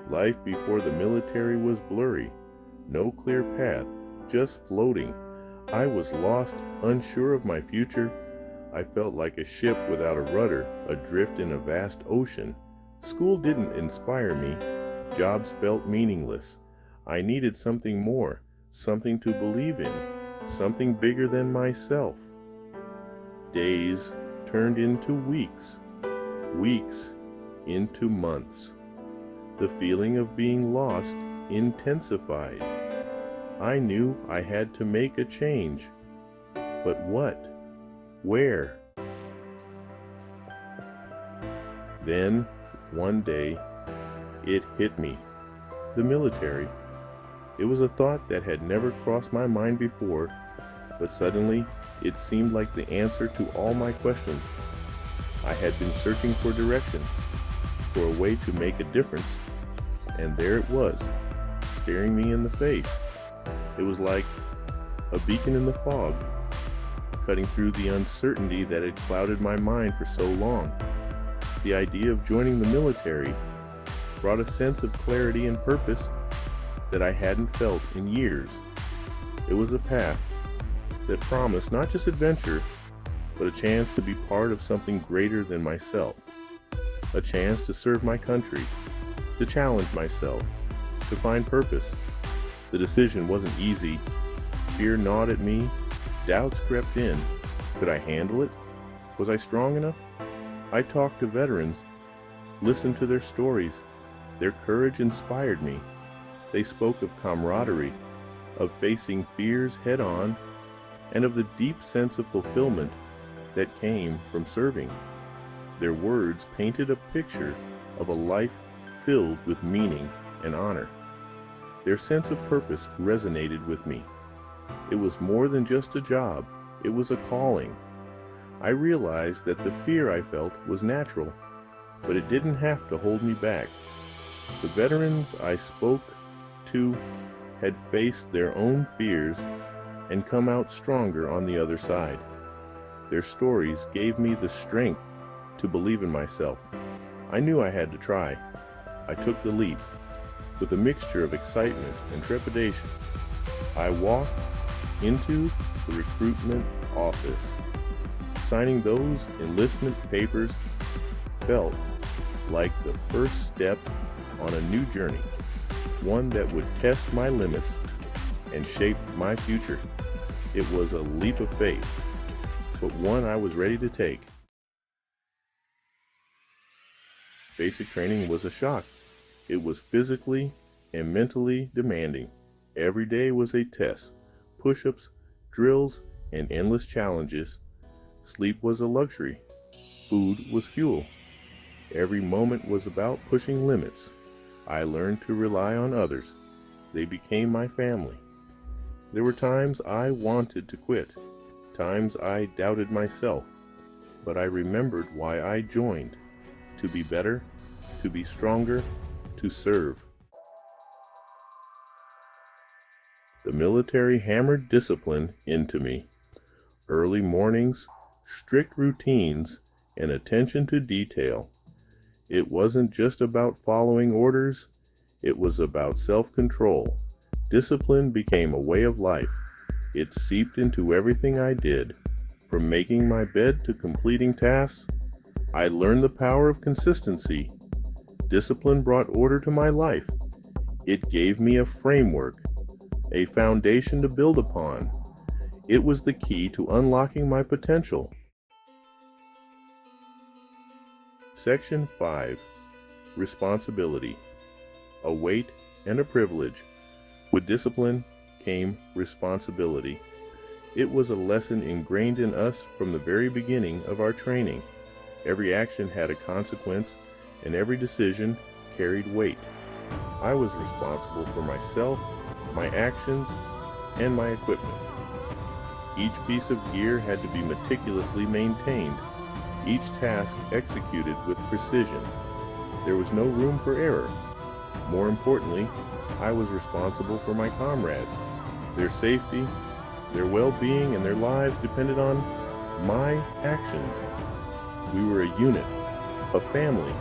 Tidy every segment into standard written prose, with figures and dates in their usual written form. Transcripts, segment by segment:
Life before the military was blurry. No clear path, just floating. I was lost, unsure of my future. I felt like a ship without a rudder, adrift in a vast ocean. School didn't inspire me. Jobs felt meaningless. I needed something more, something to believe in, something bigger than myself. Days turned into weeks, weeks into months. The feeling of being lost intensified. I knew I had to make a change. But what? Where? Then, one day, it hit me. The military. It was a thought that had never crossed my mind before, but suddenly it seemed like the answer to all my questions. I had been searching for direction, for a way to make a difference, and there it was, staring me in the face. It was like a beacon in the fog, cutting through the uncertainty that had clouded my mind for so long. The idea of joining the military brought a sense of clarity and purpose that I hadn't felt in years. It was a path that promised not just adventure, but a chance to be part of something greater than myself. A chance to serve my country, to challenge myself, to find purpose. The decision wasn't easy. Fear gnawed at me. Doubts crept in. Could I handle it? Was I strong enough? I talked to veterans, listened to their stories. Their courage inspired me. They spoke of camaraderie, of facing fears head-on, and of the deep sense of fulfillment that came from serving. Their words painted a picture of a life filled with meaning and honor. Their sense of purpose resonated with me. It was more than just a job, it was a calling. I realized that the fear I felt was natural, but it didn't have to hold me back. The veterans I spoke to had faced their own fears and come out stronger on the other side. Their stories gave me the strength to believe in myself. I knew I had to try. I took the leap. With a mixture of excitement and trepidation, I walked into the recruitment office. Signing those enlistment papers felt like the first step on a new journey, one that would test my limits and shape my future. It was a leap of faith, but one I was ready to take. Basic training was a shock. It was physically and mentally demanding. Every day was a test, push-ups, drills, and endless challenges. Sleep was a luxury. Food was fuel. Every moment was about pushing limits. I learned to rely on others. They became my family. There were times I wanted to quit, times I doubted myself, but I remembered why I joined: to be better, to be stronger, to serve. The military hammered discipline into me. Early mornings, strict routines, and attention to detail. It wasn't just about following orders, it was about self-control. Discipline became a way of life. It seeped into everything I did. From making my bed to completing tasks, I learned the power of consistency. Discipline brought order to my life. It gave me a framework, a foundation to build upon. It was the key to unlocking my potential. Section 5. Responsibility. A weight and a privilege. With discipline came responsibility. It was a lesson ingrained in us from the very beginning of our training. Every action had a consequence, and every decision carried weight. I was responsible for myself, my actions, and my equipment. Each piece of gear had to be meticulously maintained, each task executed with precision. There was no room for error. More importantly, I was responsible for my comrades. Their safety, their well-being, and their lives depended on my actions. We were a unit, a family,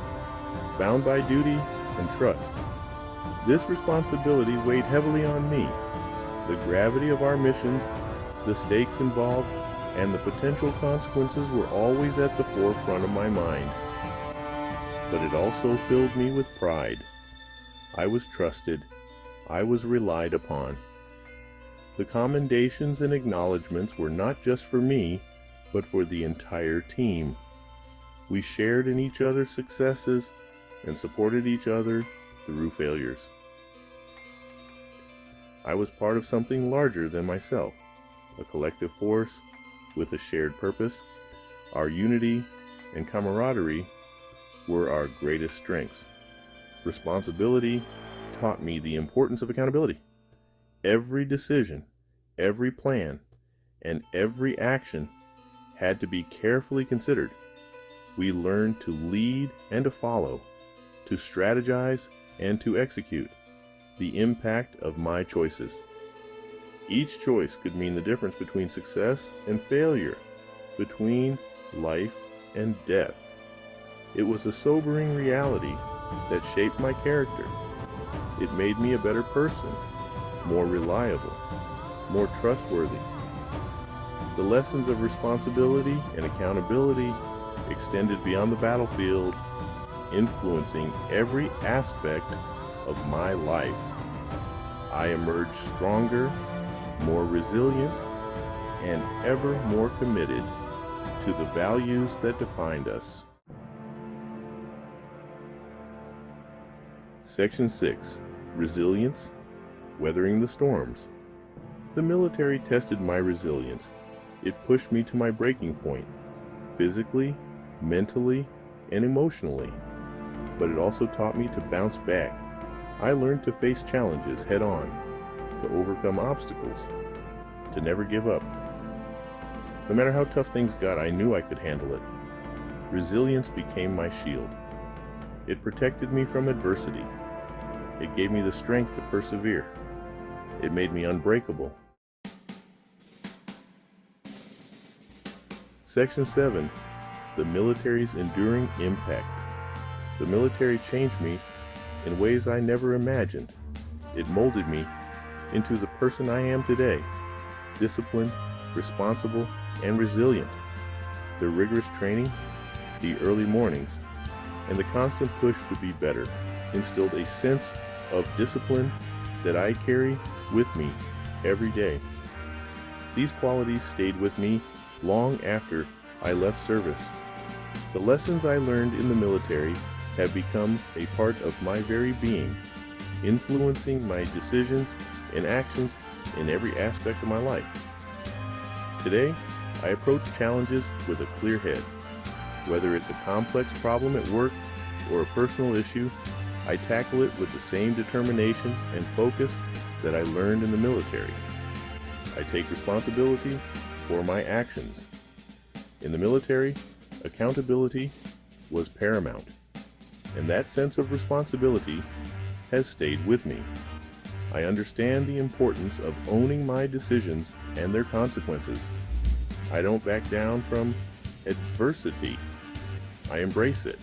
bound by duty and trust. This responsibility weighed heavily on me. The gravity of our missions, the stakes involved, and the potential consequences were always at the forefront of my mind. But it also filled me with pride. I was trusted. I was relied upon. The commendations and acknowledgments were not just for me, but for the entire team. We shared in each other's successes and supported each other through failures. I was part of something larger than myself, a collective force with a shared purpose. Our unity and camaraderie were our greatest strengths. Responsibility taught me the importance of accountability. Every decision, every plan, and every action had to be carefully considered. We learned to lead and to follow, to strategize and to execute. The impact of my choices. Each choice could mean the difference between success and failure, between life and death. It was a sobering reality that shaped my character. It made me a better person, more reliable, more trustworthy. The lessons of responsibility and accountability extended beyond the battlefield, influencing every aspect of my life. I emerged stronger, more resilient, and ever more committed to the values that defined us. Section 6. Resilience, Weathering the Storms. The military tested my resilience. It pushed me to my breaking point, physically, mentally, and emotionally. But it also taught me to bounce back. I learned to face challenges head on, to overcome obstacles, to never give up. No matter how tough things got, I knew I could handle it. Resilience became my shield. It protected me from adversity. It gave me the strength to persevere. It made me unbreakable. Section 7. The military's enduring impact. The military changed me in ways I never imagined. It molded me into the person I am today, disciplined, responsible, and resilient. The rigorous training, the early mornings, and the constant push to be better instilled a sense of discipline that I carry with me every day. These qualities stayed with me long after I left service. The lessons I learned in the military have become a part of my very being, influencing my decisions and actions in every aspect of my life. Today, I approach challenges with a clear head. Whether it's a complex problem at work or a personal issue, I tackle it with the same determination and focus that I learned in the military. I take responsibility for my actions. In the military, accountability was paramount, and that sense of responsibility has stayed with me. I understand the importance of owning my decisions and their consequences. I don't back down from adversity. I embrace it.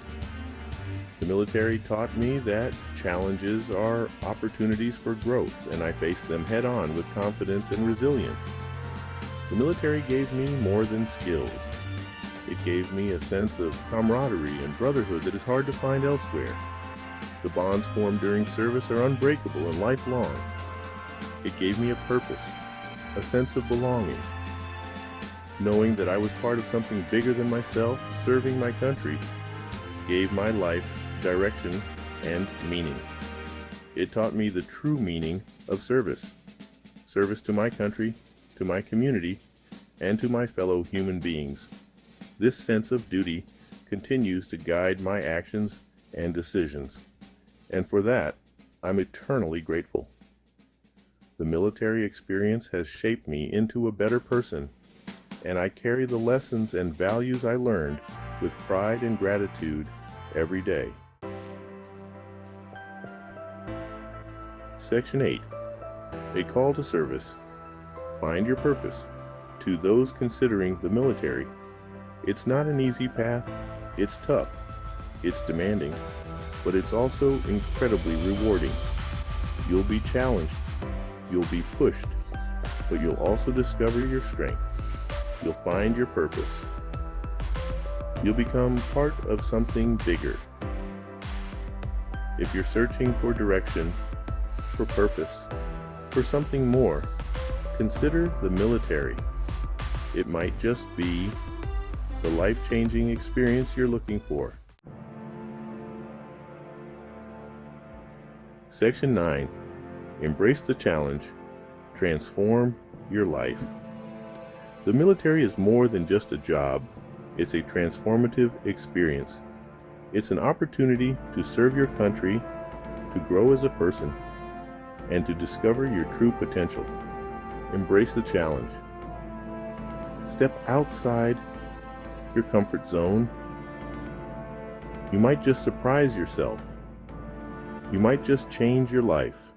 The military taught me that challenges are opportunities for growth, and I face them head on with confidence and resilience. The military gave me more than skills. It gave me a sense of camaraderie and brotherhood that is hard to find elsewhere. The bonds formed during service are unbreakable and lifelong. It gave me a purpose, a sense of belonging. Knowing that I was part of something bigger than myself, serving my country, gave my life direction and meaning. It taught me the true meaning of service. Service to my country, to my community, and to my fellow human beings. This sense of duty continues to guide my actions and decisions, and for that, I'm eternally grateful. The military experience has shaped me into a better person, and I carry the lessons and values I learned with pride and gratitude every day. Section 8. A call to service. Find your purpose. To those considering the military, it's not an easy path. It's tough. It's demanding, but it's also incredibly rewarding. You'll be challenged. You'll be pushed. But you'll also discover your strength. You'll find your purpose. You'll become part of something bigger. If you're searching for direction, for purpose, for something more, consider the military. It might just be the life-changing experience you're looking for. Section 9. Embrace the challenge. Transform your life. The military is more than just a job. It's a transformative experience. It's an opportunity to serve your country, to grow as a person, and to discover your true potential. Embrace the challenge. Step outside your comfort zone. You might just surprise yourself. You might just change your life.